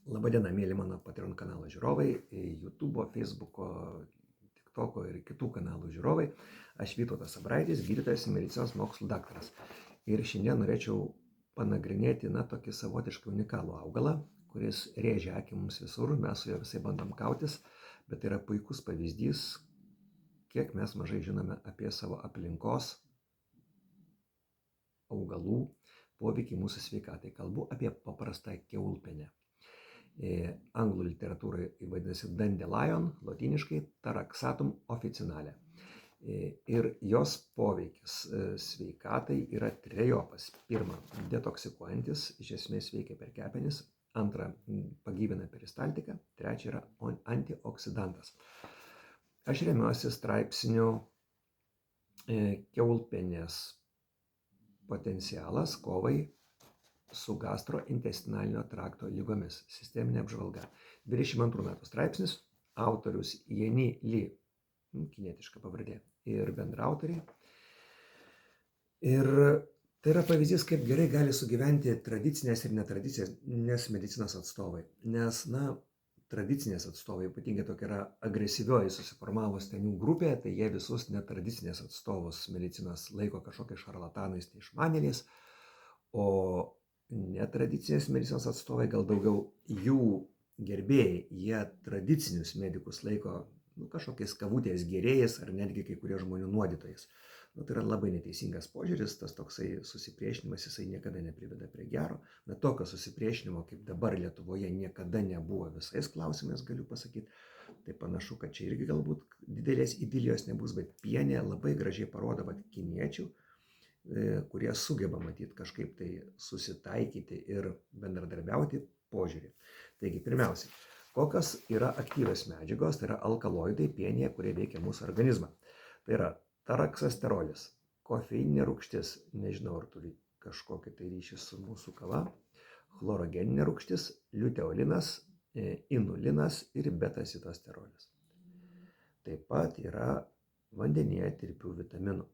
Labadiena, mėly mano Patreon kanalo žiūrovai, YouTube'o, Facebook'o, TikTok'o ir kitų kanalų žiūrovai. Aš Vytautas Abraitis, gydytojas medicinos mokslų daktaras. Ir šiandien norėčiau panagrinėti, tokį savotiškai unikalų augalą, kuris rėžia akį mums visur, mes su juo visai bandom kautis, bet tai yra puikus pavyzdys, kiek mes mažai žinome apie savo aplinkos augalų poveikį mūsų sveikatai. Kalbu apie paprastą kiaulpienę. Anglų literatūroje vadinasi dandelion, lotyniškai Taraxatum officinale. Ir jos poveikis sveikatai yra trejopas. Pirma, detoksikuojantis, iš esmės veikia per kepenis. Antra, pagyvina peristaltiką. Trečia, yra antioksidantas. Aš remiuosi straipsniu kiaulpienės potencialas kovai su gastrointestinalinio trakto lygomis. Sisteminė apžvalga. 22 metų straipsnis, autorius Jeni Li, kinietiška pavardė, ir bendraautoriai. Ir tai yra pavyzdys, kaip gerai gali sugyventi tradicinės ir netradicinės medicinos atstovai. Nes, tradicinės atstovai, ypatingai tokia yra agresyvioji susiformavus ten jų grupė, tai jie visus netradicinės atstovus medicinos laiko kažkokiais šarlatanais, neišmanėliais, o netradicinės medicinos atstovai, gal daugiau jų gerbėjai, jie tradicinius medikus laiko kažkokiais kavutės gėrėjais ar netgi kai kurie žmonių nuodytojais. Tai yra labai neteisingas požiūris, tas toksai susipriešinimas, jisai niekada nepriveda prie gero. Tokio susipriešinimo, kaip dabar Lietuvoje, niekada nebuvo visais klausimais, galiu pasakyti. Tai panašu, kad čia irgi galbūt didelės idilijos nebus, bet pienė labai gražiai parodo kiniečių, kurie sugeba matyti kažkaip tai susitaikyti ir bendradarbiauti požiūrį. Taigi, pirmiausiai, kokios yra aktyvios medžiagos, tai yra alkaloidai pienėje, kurie veikia mūsų organizmą. Tai yra taraksasterolis, kofeininė rūgštis, nežinau, ar turi kažkokį tai ryšį su mūsų kava, chlorogeninė rūgštis, liuteolinas, inulinas ir beta-sitosterolis. Taip pat yra vandenyje tirpių vitaminų.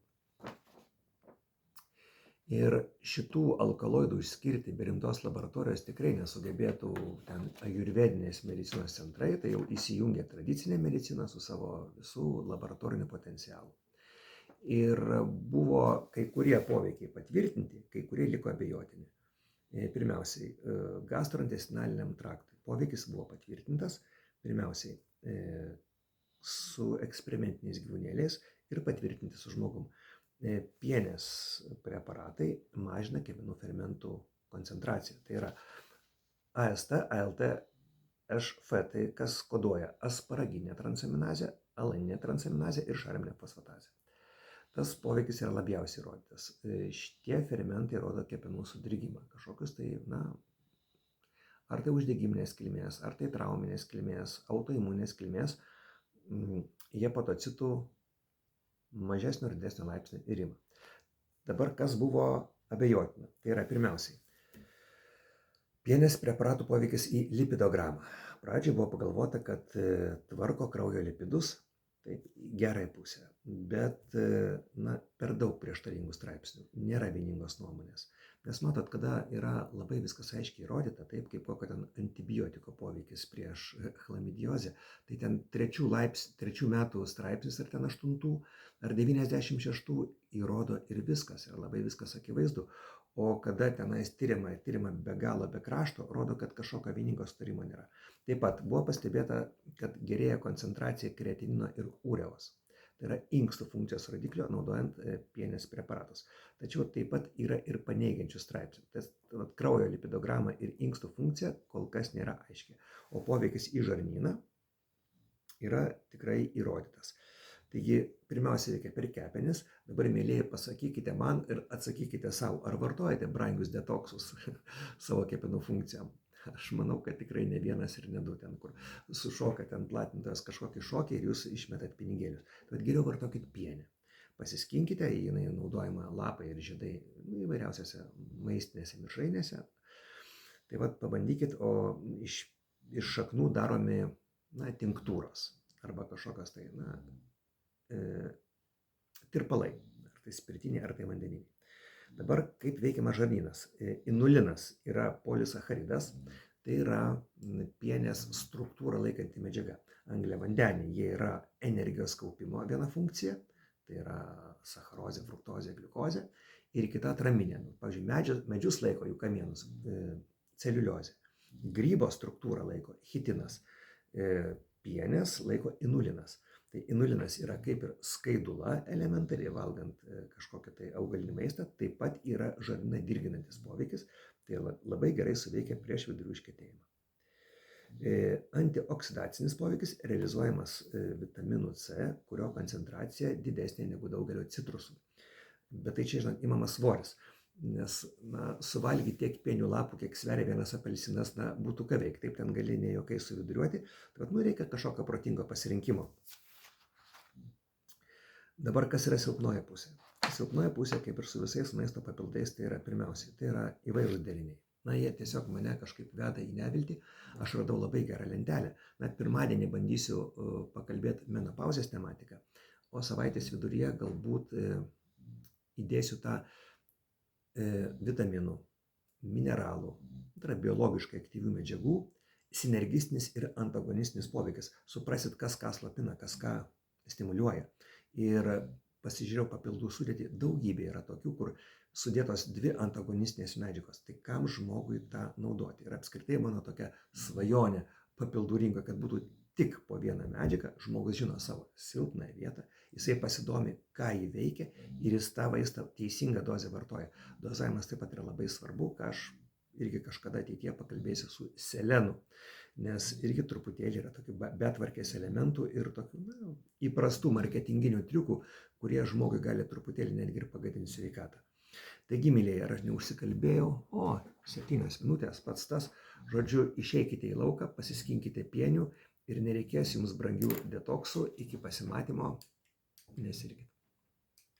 Ir šitų alkaloidų išskirti be rimtos laboratorijos tikrai nesugebėtų ten ajurvedinės medicinos centrai, tai jau įsijungia tradicinė medicina su savo visų laboratoriniu potencialu. Ir buvo kai kurie poveikiai patvirtinti, kai kurie liko abejotini. Pirmiausiai, gastrointestinaliniam traktui poveikis buvo patvirtintas, pirmiausiai su eksperimentiniais gyvūnėliais ir patvirtinti su žmogum. Pienės preparatai mažina kepenų fermentų koncentraciją. Tai yra AST, ALT, HF, tai kas koduoja asparaginę transaminazę, alaninę transaminazę ir šarminę fosfatazę. Tas poveikis yra labiausiai įrodytas. Šitie fermentai rodo kepenų sudirgimą. Kažkokius tai, ar tai uždegiminės kilmės, ar tai trauminės kilmės, autoimuninės kilmės, hepatocitų mažesnio ir didesnio laipsnio irimą. Dabar kas buvo abejotina? Tai yra pirmiausiai pienės preparatų poveikis į lipidogramą. Pradžiai buvo pagalvota, kad tvarko kraujo lipidus, taip, gerai pusę, bet per daug prieštaringų straipsnių, nėra vieningos nuomonės. Nes matot, kada yra labai viskas aiškiai įrodyta, taip kaip kokio ten antibiotiko poveikis prieš chlamidiozę, tai ten 3 metų straipsnis ar ten 8 ar 96 įrodo ir viskas, ir labai viskas akivaizdu. O kada tenais tyriama be galo, be krašto, rodo, kad kažkokio vieningo sutarimo nėra. Taip pat buvo pastebėta, kad gerėja koncentracija kreatinino ir ureos. Tai yra inkstų funkcijos rodiklio naudojant pienės preparatus. Tačiau taip pat yra ir paneigiančių straipsnių. Tas kraujo lipidograma ir inkstų funkcija kol kas nėra aiški. O poveikis į žarnyną yra tikrai įrodytas. Taigi, pirmiausia, reikia per kepenis. Dabar, mėlyje, pasakykite man ir atsakykite savo, ar vartojate brangius detoksus savo kepenų funkcijom. Aš manau, kad tikrai ne vienas ir ne du ten, kur sušoka ten platintojas kažkokį šokį ir jūs išmetat pinigėlius. Tad geriau vartokit pienę. Pasiskinkite, jinai naudojama lapai ir žiedai įvairiausiose maistinėse mišrainėse. Tai vat pabandykit, o iš šaknų daromi tinktūros arba kažkokios tai tirpalai, ar tai spiritiniai, ar tai vandeniniai. Dabar kaip veikiamas žarnynas. Inulinas yra polisacharidas, Tai yra pienės struktūrą laikanti medžiaga. Angliavandeniai, jie yra energijos kaupimo viena funkcija, tai yra sacharozė, fruktozė, gliukozė, ir kita atraminė. Pavyzdžiui, medžius laiko jų kamienus celiuliozė. Grybo struktūrą laiko chitinas, pienės laiko inulinas. Tai inulinas yra kaip ir skaidula elementariai valgant kažkokią tai augalinį maistą, taip pat yra žarnyną dirginantis poveikis, tai labai gerai suveikia prieš vidurių užkietėjimą. Antioksidacinis poveikis realizuojamas vitaminu C, kurio koncentracija didesnė negu daugelio citrusų. Bet tai čia, žinot, imamas svoris, nes suvalgyti tiek pienių lapų, kiek sveria vienas apelsinas, būtų ką veikti, taip ten gali ne jokai suviduriuoti, tai reikia kažkokio protingo pasirinkimo. Dabar kas yra silpnoji pusė? Silpnoji pusė, kaip ir su visais maisto papildais, tai yra pirmiausiai, tai yra įvairūs deriniai. Jie tiesiog mane kažkaip veda į neviltį. Aš radau labai gerą lentelę. Pirmadienį bandysiu pakalbėti menopauzės tematiką, o savaitės viduryje galbūt įdėsiu tą vitaminų, mineralų, tai yra biologiškai aktyvių medžiagų, sinergistinis ir antagonistinis poveikis. Suprasit, kas ką slopina, kas ką stimuliuoja. Ir pasižiūrėjau papildų sudėtį, daugybė yra tokių, kur sudėtos dvi antagonistinės medžiagos. Tai kam žmogui tą naudoti? Ir apskritai mano tokia svajonė papildų rinkoje, kad būtų tik po vieną medžiagą, žmogus žino savo silpnąją vietą, jisai pasidomi, ką jį veikia ir jis tą vaistą teisingą dozę vartoja. Dozavimas taip pat yra labai svarbu, ką aš irgi kažkada ateityje pakalbėsiu su selenu, nes irgi truputėlį yra tokių betvarkės elementų ir tokių įprastų marketinginių triukų, kurie žmogui gali truputėlį netgi ir pagadinti sveikatą. Taigi, mylėjai, ar aš neužsikalbėjau? 7 minutės pats tas. Žodžiu, išeikite į lauką, pasiskinkite pienių ir nereikės jums brangių detoksų. Iki pasimatymo. Nesirkite.